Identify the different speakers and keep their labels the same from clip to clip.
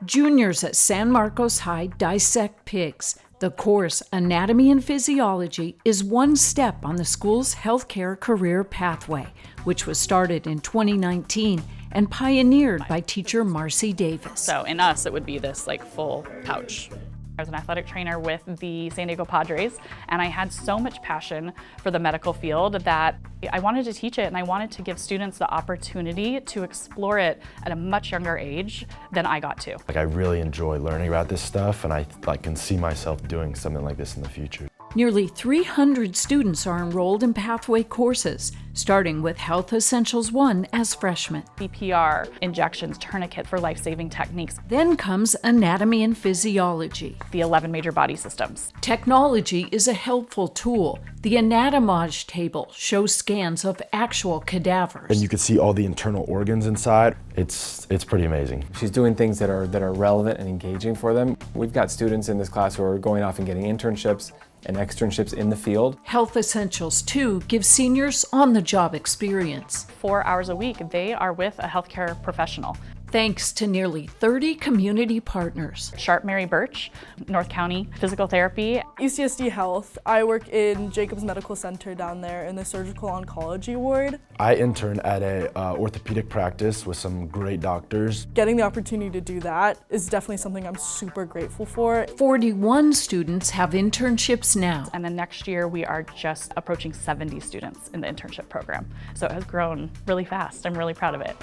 Speaker 1: Juniors at San Marcos High dissect pigs. The course, Anatomy and Physiology, is one step on the school's healthcare career pathway, which was started in 2019 and pioneered by teacher Marcy Davis.
Speaker 2: So in us, it would be this full pouch. I was an athletic trainer with the San Diego Padres, and I had so much passion for the medical field that I wanted to teach it, and I wanted to give students the opportunity to explore it at a much younger age than I got to.
Speaker 3: I really enjoy learning about this stuff, and I can see myself doing something like this in the future.
Speaker 1: Nearly 300 students are enrolled in pathway courses, starting with Health Essentials 1 as freshmen.
Speaker 2: CPR, injections, tourniquets for life-saving techniques.
Speaker 1: Then comes Anatomy and Physiology.
Speaker 2: The 11 major body systems.
Speaker 1: Technology is a helpful tool. The anatomage table shows scans of actual cadavers.
Speaker 3: And you can see all the internal organs inside. It's pretty amazing.
Speaker 4: She's doing things that are relevant and engaging for them. We've got students in this class who are going off and getting internships and externships in the field.
Speaker 1: Health Essentials 2 gives seniors on-the-job experience.
Speaker 2: 4 hours a week, they are with a healthcare professional.
Speaker 1: Thanks to nearly 30 community partners.
Speaker 2: Sharp Mary Birch, North County Physical Therapy.
Speaker 5: UCSD Health. I work in Jacobs Medical Center down there in the surgical oncology ward.
Speaker 3: I intern at a orthopedic practice with some great doctors.
Speaker 5: Getting the opportunity to do that is definitely something I'm super grateful for.
Speaker 1: 41 students have internships now.
Speaker 2: And then next year we are just approaching 70 students in the internship program. So it has grown really fast. I'm really proud of it.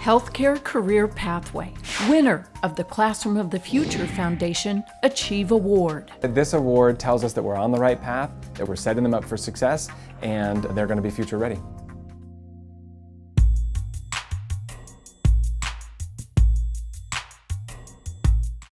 Speaker 1: Healthcare Career Pathway, winner of the Classroom of the Future Foundation Achieve Award.
Speaker 4: This award tells us that we're on the right path, that we're setting them up for success, and they're going to be future ready.